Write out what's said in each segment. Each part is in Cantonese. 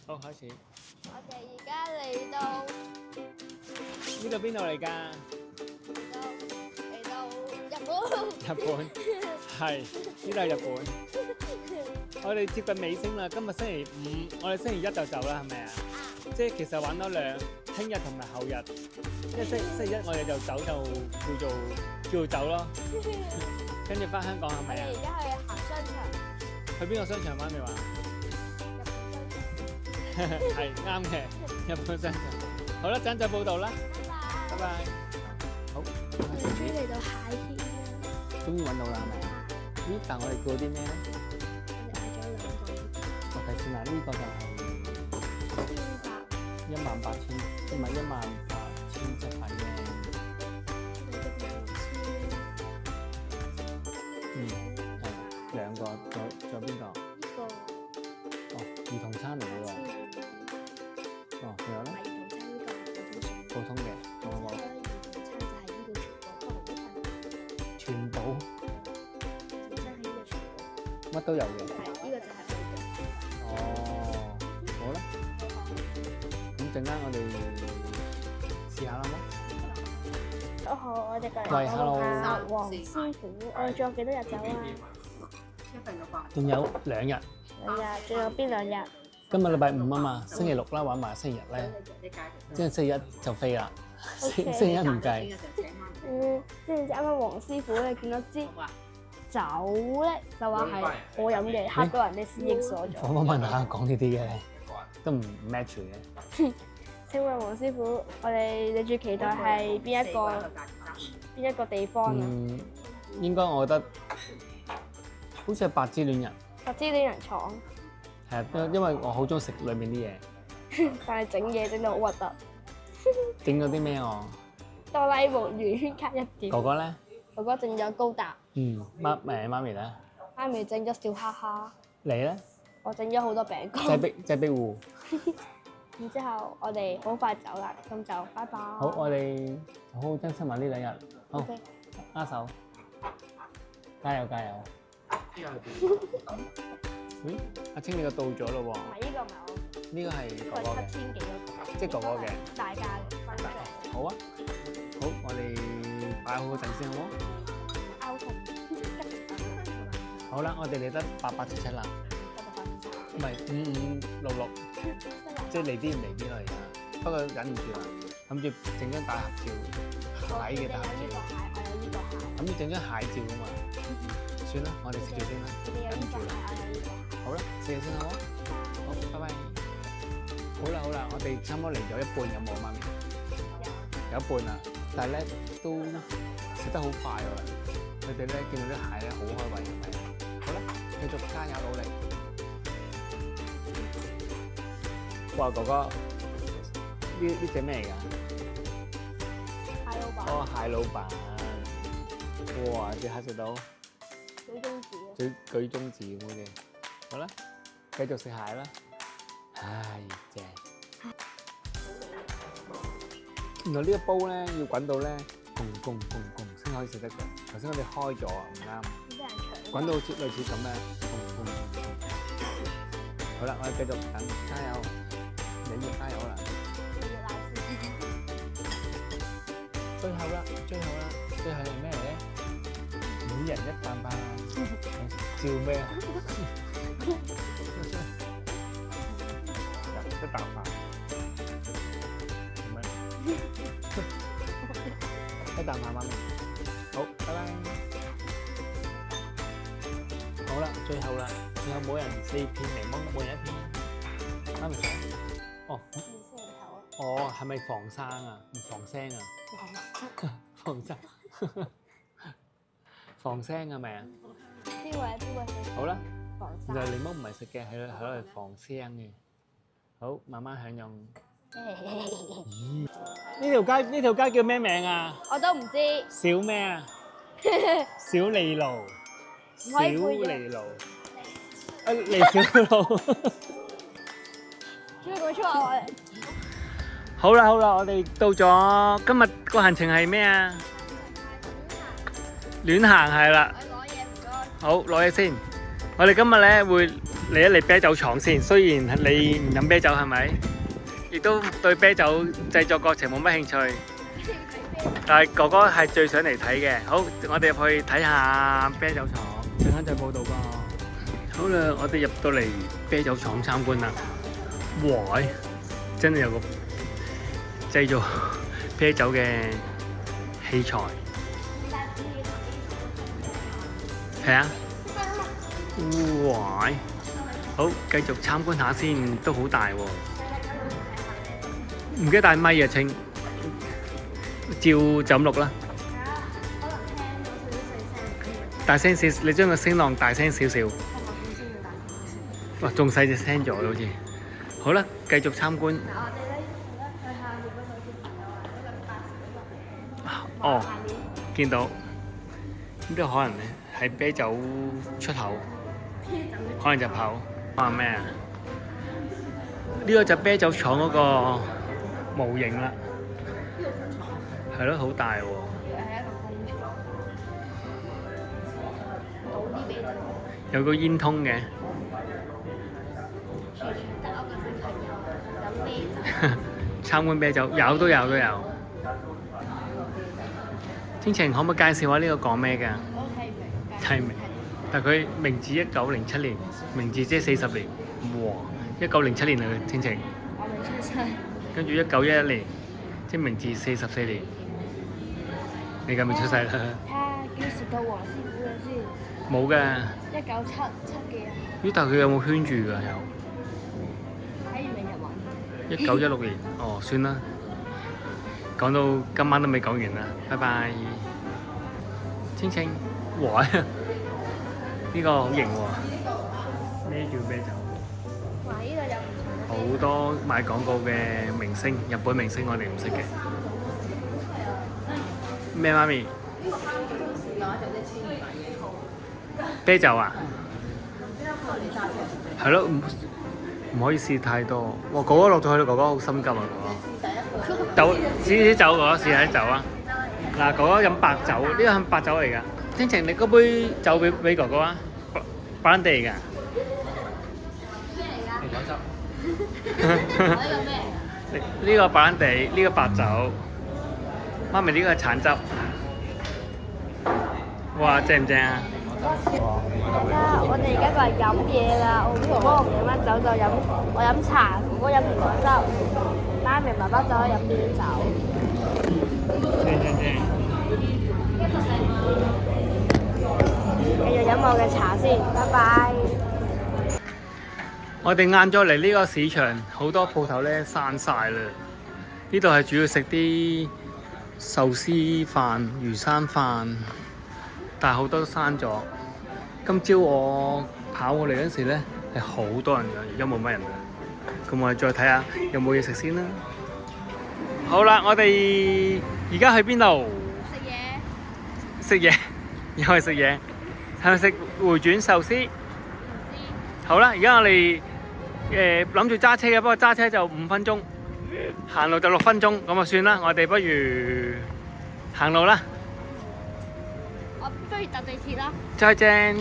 好，開始。我哋而家嚟到呢度邊度嚟㗎？嚟到日本。日本係，呢度係日本。我哋接近尾聲啦，今日星期五，我哋星期一就走啦，係咪啊？即係其實玩多聽日同埋後日，即係星期一我哋就走就叫做走咯，跟住翻香港係咪啊？而家去行商場。去邊個商場玩你話？係啱嘅，日本商場。好啦，陣就報道啦，拜拜。好，我哋終於嚟到蟹添啦。終於揾到啦，係咪啊？咦，但我哋叫啲咩咧？我哋嗌咗2個。我睇先啦，呢個就係18000，唔係18700嘅。係2個，仲有邊個？呢個。哦，兒童餐嚟嘅喎。哦，仲有咧？普通嘅，仲有冇？全部。乜都有嘅。係，呢個就係我嘅。哦，好啦。咁陣間我哋試下啦，好冇？好，我哋過嚟喂，hello。黃師傅，我哋仲有幾多日走啊？仲有2日。2日，仲有邊2日？今日禮拜5啊嘛，星期6啦玩埋星期日咧，即係星期一就飛啦。星期一唔計。知唔知啱啱黃師傅咧見到支酒咧，就話係我飲嘅，嚇到人哋思憶所在。我問下講呢啲嘅，都唔 match 嘅。請問黃師傅，你最期待係邊一個地方啊？應該我覺得好似係白芝戀人。白芝戀人廠。係啊，因為我好中意食裏面啲嘢。但係整嘢整到好核突。整咗啲咩我？哆啦 A 夢圓圈卡1點。哥哥咧？哥哥整咗高達。媽咪咧？媽咪整咗小哈哈。你咧？我整咗好多餅乾。擠壁糊。然之後我哋好快走啦，咁就拜拜。好，我哋好好珍惜埋呢2日。好，握手，加油加油！咦，阿清你個到咗咯喎？唔係呢個唔係我。呢個係哥哥嘅。7000幾嗰個。即係哥哥嘅。大家嘅分享。好啊，好，我哋擺好個陣先好冇？拗同。好啦，我哋嚟得8877啦。唔係5566，即係嚟啲唔嚟啲啦而家。不過忍唔住啦，諗住整張大合照，蟹嘅大合照。我有呢個蟹。諗住整張蟹照啊嘛。算啦，我哋食住先啦。忍唔住啦。好啦，食嘢先好。好，拜拜。好啦，我哋差唔多嚟咗一半有冇媽咪？有一半啦，但係咧都食得好快喎。佢哋咧見到啲蟹咧好開胃，係咪？好啦，繼續加油努力。哇，哥哥，呢隻咩嚟㗎？蟹老闆。哦，蟹老闆。哇，隻蟹食到舉中指。舉中指咁嘅。好啦，繼續食蟹啦。唉，正。原來呢個煲咧要滾到咧轟先可以食得嘅。頭先我哋開咗啊，唔啱。滾到好似類似咁嘅轟。好啦，我哋繼續等，加油！你要加油啦！最後啦，最後係咩嚟咧？每人1啖吧。照咩啊？一啖飯。一啖飯媽咪。好，拜拜。好啦，最後啦，最後每人4片檸檬，每人1片。媽咪講。哦。哦，係咪防生啊？唔防聲啊？防生。防聲係咪啊？邊位食？好啦。防生。就檸檬唔係食嘅，係攞嚟防聲嘅。好，慢慢享用。呢條街叫咩名啊？我都唔知。小咩啊？小利路。小利路。利小路。做咩講粗口啊你？好啦，我哋到咗，今日個行程係咩啊？亂行係啦。我攞嘢唔該。好，攞嘢先。我哋今日咧會嚟一嚟啤酒廠先。雖然你唔飲啤酒係咪？亦都對啤酒製作過程冇乜興趣，但係哥哥係最想嚟睇嘅。好，我哋入去睇下啤酒廠，陣間再報道噃。好啦，我哋入到嚟啤酒廠參觀啦。哇！真係有個製造啤酒嘅器材。係啊！哇！好，繼續參觀下先，都好大喎。唔記得帶咪啊，清照就咁錄啦。大聲少，你將個聲浪大聲少少。哇，仲細隻聲咗好似。好啦，繼續參觀。哦，見到呢個可能係啤酒出口，可能入口。話咩啊？呢個就啤酒廠嗰個模型啦，係咯，好大喎。有個煙通嘅。參觀啤酒，有都有都有。天晴可唔可以介紹下呢個講咩㗎？我睇唔明。但佢明治1907年，明治即係40年。哇！1907年啊，天晴。我未出世。跟住1911年，即係明治44年。你咁未出世啦？睇下幾時到黃師傅嘅先。冇㗎。1977幾啊？咦？但係佢有冇圈住㗎？有。睇完未日文。1916年，哦，算啦。講到今晚都未講完啦，拜拜。天晴，哇！呢個好型喎，咩叫啤酒？哇！呢個有唔同嘅。好多賣廣告嘅明星，日本明星我哋唔識嘅。咩媽咪？啤酒啊？係咯，唔可以試太多。哇！哥哥落咗去啦，哥哥好心急啊，哥哥。酒，試酒，哥哥試下啲酒啊！嗱，哥哥飲白酒，呢個係白酒嚟㗎。天晴，你嗰杯酒俾哥哥啊！白蘭地㗎。咩嚟㗎？你講呢個咩？呢個白蘭地，呢個白酒。媽咪呢個係橙汁。哇，正唔正啊？我哋而家過嚟飲嘢啦。哥哥唔飲乜酒就飲，我飲茶，哥哥飲蘋果汁，媽咪爸爸就可以飲啤酒。正。繼續飲我嘅茶先，拜拜。我哋晏咗嚟呢個市場，好多鋪頭咧閂晒啦。呢度係主要食啲壽司飯、魚生飯，但係好多都閂咗。今朝我跑過嚟嗰時咧係好多人㗎，而家冇乜人啦。咁我哋再睇下有冇嘢食先啦。好啦，我哋而家去邊度？食嘢，又係食嘢，係咪食回轉壽司？好啦，而家我哋諗住揸車嘅，不過揸車就5分鐘，行路就6分鐘，咁啊算啦，我哋不如行路啦。我不如搭地鐵啦。再見。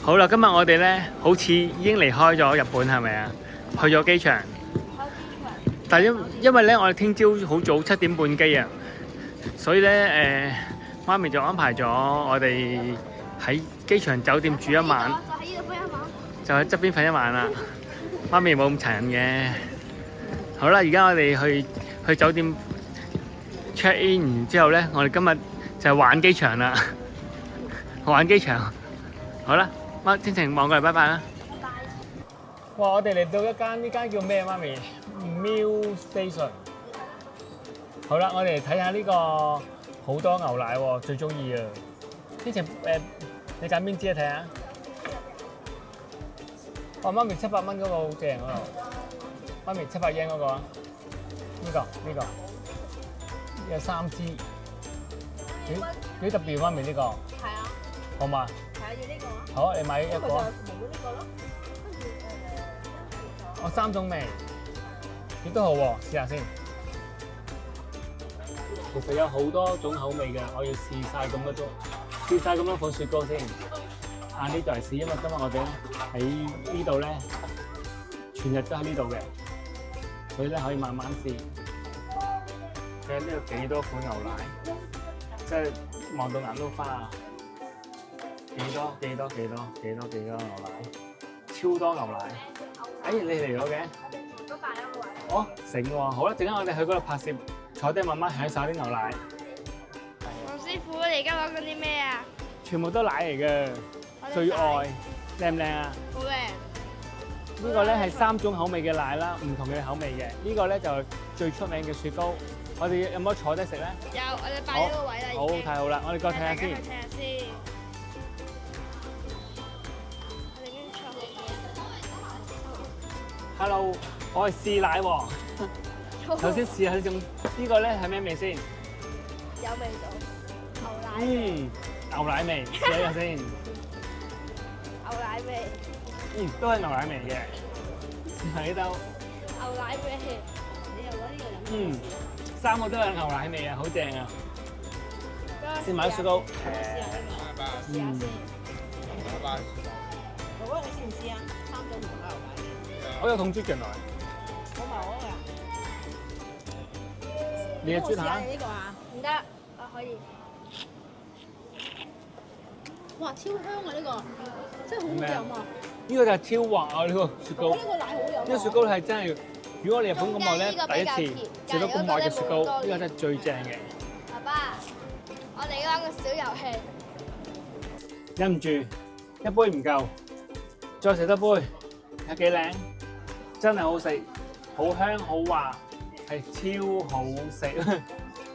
好啦，今日我哋咧好似已經離開咗日本，係咪啊？去咗機場。但係因為咧，我哋聽朝好早7點半機啊，所以咧媽咪就安排咗我哋喺機場酒店住一晚，就喺側邊瞓一晚啦。媽咪冇咁殘忍嘅。好啦，而家我哋去酒店 check in， 然之後咧，我哋今日就係玩機場啦，玩機場。好啦，天晴望過嚟，拜拜啦。哇！我哋嚟到呢間叫咩？媽咪 Milk Station。好啦，我哋嚟睇下呢個好多牛奶喎，最中意啊！天晴你揀邊支啊？睇下。哇！媽咪700蚊嗰個好正嗰度。媽咪700yen嗰個啊？呢個有3支。幾特別媽咪呢個。係啊。好嘛？係啊，要呢個啊。好，你買一個。冇呢個咯。我3種味，亦都好喎，試下先。其實有好多種口味嘅，我要試晒咁多種，試晒咁多款雪糕先。晏啲再試，因為今日我哋咧喺呢度咧，全日都喺呢度嘅，所以咧可以慢慢試。睇下呢度幾多款牛奶，即係望到眼都花啊！幾多牛奶，超多牛奶。哎，你嚟咗嘅？都擺咗個位。哦，醒喎！好啦，陣間我哋去嗰度拍攝，坐低慢慢享受啲牛奶。黃師傅，你而家攞緊啲咩啊？全部都奶嚟嘅，最愛，靚唔靚啊？好靚。呢個咧係3種口味嘅奶啦，唔同嘅口味嘅。呢個咧就係最出名嘅雪糕。我哋有冇坐低食咧？有，我哋擺咗個位啦。好，太好啦！我哋過睇下先。睇下先。我哋跟住坐好 Hello，我係試奶喎。首先試下呢種，呢個咧係咩味先？有味道，牛奶。牛奶味，試下先。牛奶味。都係牛奶味嘅。試下呢兜。牛奶味。你又攞呢個飲？ 3個都有牛奶味啊，好正啊！先買雪糕。試下呢個。試下先。哥哥，你試唔試啊？3種唔同嘅牛奶。我有桶啜嘅來。我冇啊。你嘅啜下。呢個啊？唔得，可以。哇，超香啊！呢個真係好好飲啊！呢個就係超滑啊！呢個雪糕。呢個奶好飲啊！呢個雪糕係真係，如果你日本咁耐咧，第一次食到咁耐嘅雪糕，呢個真係最正嘅。爸爸，我哋玩個小遊戲。忍唔住，一杯唔夠，再食多杯，睇幾靚，真係好食，好香好滑，係超好食。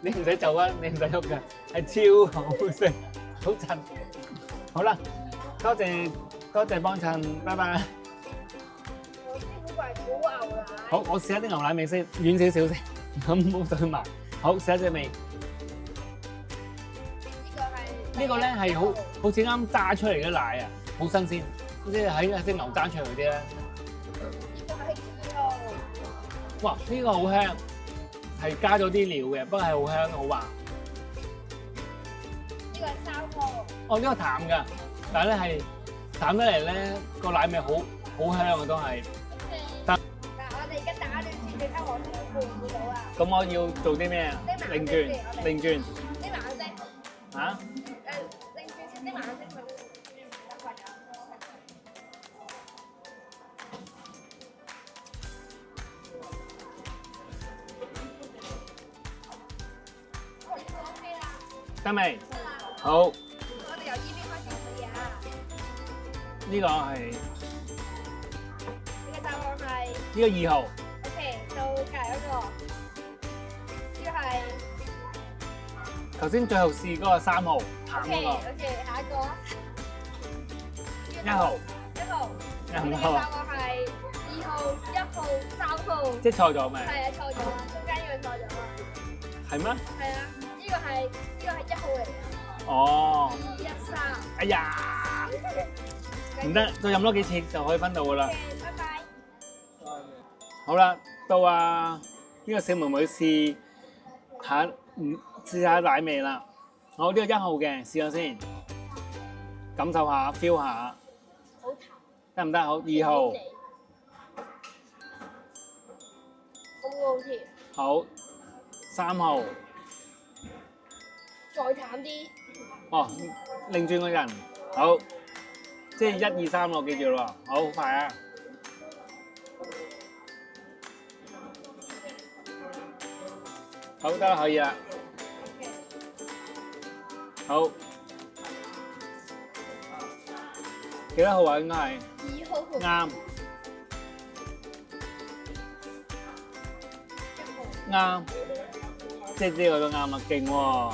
你唔使走啊，你唔使喐嘅，係超好食，好襯。好啦，多謝幫襯，拜拜。我師傅話好牛奶。好，我試下啲牛奶味先，軟少少先，咁唔好對埋。好，試下隻味。呢個咧係好似啱榨出嚟嘅奶啊，好新鮮，好似喺啲牛爭出嚟嗰啲咧。呢個係2號。哇！呢個好香，係加咗啲料嘅，不過係好香好滑。呢個係3號。哦，呢個淡㗎，但係咧係淡得嚟咧，個奶味好香啊，都係。但係我哋而家打亂先，你睇我估唔估到啊？咁我要做啲咩啊？擰轉。啲盲色。嚇？擰轉先啲盲色佢。得未？好。我哋由呢邊開始試啊！呢個係你嘅答案係呢個2號。OK，到隔離嗰個。呢個係頭先最後試嗰個3號，淡嗰個。OK，下一個。 1號。1號。你答案係2號、1號、3號。即係錯咗未？係啊，錯咗啊，中間呢個錯咗啊。係咩？係啊，呢個係1號嚟㗎。哦。2、1、3。哎呀！唔得，再飲多幾次就可以分到噶啦。拜拜。好啦，到啊呢個小妹妹試下奶味啦。好，呢個1號嘅試下先，感受下 feel 下，好淡。得唔得？好，2號。好甜。好，3號。再淡啲。哦，擰轉個人，好，即係1、2、3咯，記住咯，好快啊！好得啦，可以啦。好，幾多號啊？應該係2號。啱，啱，即係呢個都啱啊，勁喎！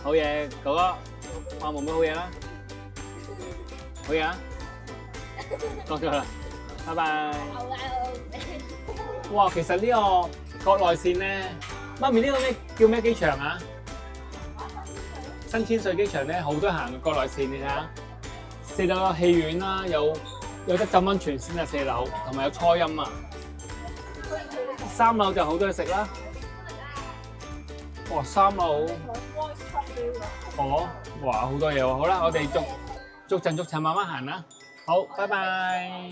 好嘢，哥哥，話妹妹好嘢啦，好嘢啊！講咗啦，拜拜。哇，其實呢個國內線咧，媽咪呢個咩叫咩機場啊？新千歲機場咧好多行嘅國內線，你睇下，4樓有戲院啦，有得浸溫泉先啊，4樓，同埋有初音啊。3樓就好多嘢食啦。哇，3樓。哦，哇，好多嘢喎！好啦，我哋逐層慢慢行啦。好，拜拜。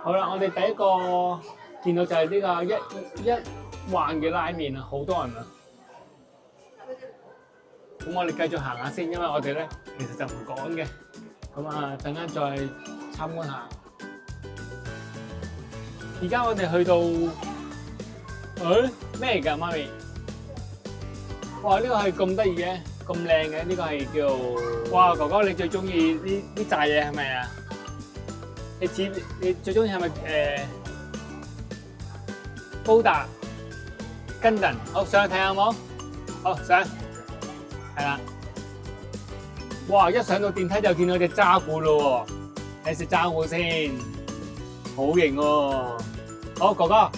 好啦，我哋第一個見到就係呢個一環嘅拉麵啊，好多人啊。咁我哋繼續行下先，因為我哋咧其實就唔趕嘅。咁啊，陣間再參觀下。而家我哋去到，咩嚟㗎，媽咪？哇！呢個係咁得意嘅，咁靚嘅，呢個係叫哇！哥哥你最中意呢扎嘢係咪啊？你最中意係咪高達Gundam？好，上去睇下好冇？好，上，係啦。哇！一上到電梯就見到隻渣古咯喎，睇食渣古先，好型喎！好，哥哥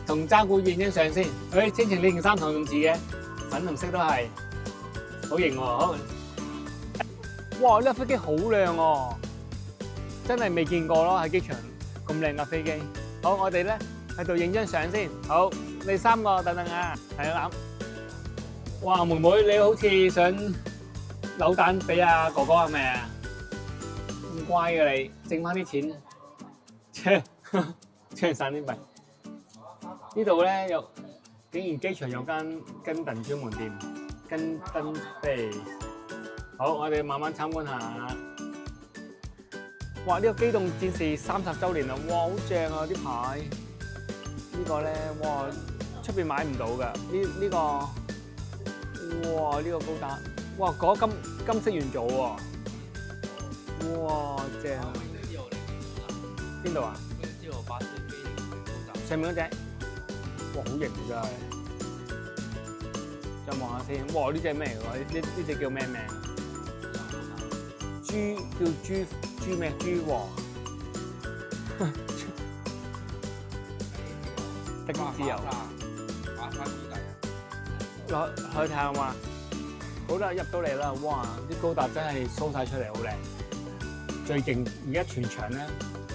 同渣古影張相先。千晴你件衫同佢咁似嘅，粉紅色都係，好型喎！好，哇！呢架飛機好靚喎，真係未見過咯喺機場咁靚架飛機。好，我哋咧喺度影張相先。好，你三個等等啊，係啦。哇！妹妹你好似想扭蛋俾阿哥哥係咪啊？咁乖嘅你，剩翻啲錢，車散啲幣。呢度咧竟然機場有間Gundam專門店，Gundam Base。好，我哋慢慢參觀下。哇！呢個機動戰士30週年啦，哇，好正啊啲牌。呢個咧，哇，出邊買唔到㗎。呢個，哇，呢個高達。哇！嗰金色元祖喎，哇正！邊度啊？上面嗰隻，哇好型真係！再望下先，哇呢隻咩嚟㗎？呢隻叫咩名？豬咩？豬王？得自由。落去睇下嘛？好啦，入到嚟啦！哇，啲高達真係 show 晒出嚟，好靚。最勁而家全場咧，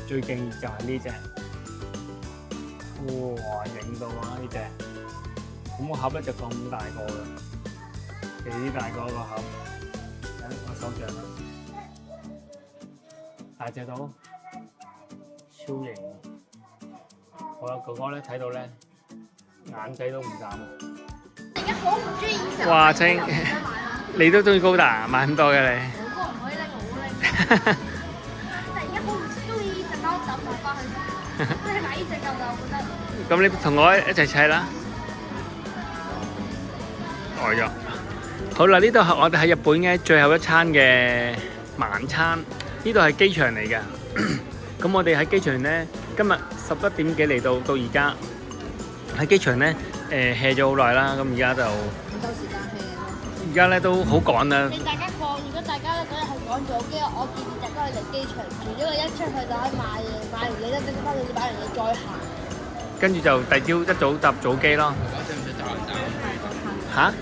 最勁就係呢隻。哇，型到啊呢隻！咁個盒咧就咁大個啦，幾大個個盒？睇我手掌啦，大隻到，超型！好啦，哥哥咧睇到咧，眼仔都唔眨。而家好唔中意哇，青！你都中意高達，買咁多嘅你。我哥唔可以拎，我拎。但而家好唔中意呢隻貓，抌落翻去。即係買呢隻夠啦，我覺得。咁你同我一齊砌啦。呆咗。好啦，呢度係我哋喺日本嘅最後一餐嘅晚餐。呢度係機場嚟嘅。咁我哋喺機場咧，今日11點幾嚟到而家喺機場咧，hea 咗好耐啦。咁而家就夠時間 hea 咯。而家咧都好趕啦。你大家講，如果大家咧嗰日係趕早機，我建議大家去嚟機場住，因為一出去就可以買嘢，買完嘢咧等翻你買完嘢再行。跟住就第朝一早搭早機咯。嚇？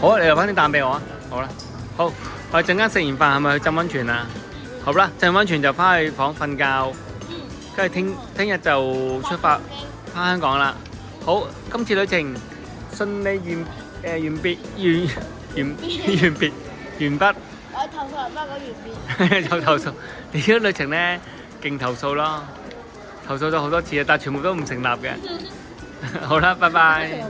好啊，你留翻啲蛋俾我啊。好啦，好，我哋陣間食完飯係咪去浸溫泉啊？好啦，浸溫泉就翻去房瞓覺，跟住聽日就出發翻香港啦。好，今次旅程順利完畢。我投訴人翻個完畢。有投訴，你呢個旅程咧勁投訴咯，投訴咗好多次啊，但係全部都唔成立嘅。好啦，拜拜。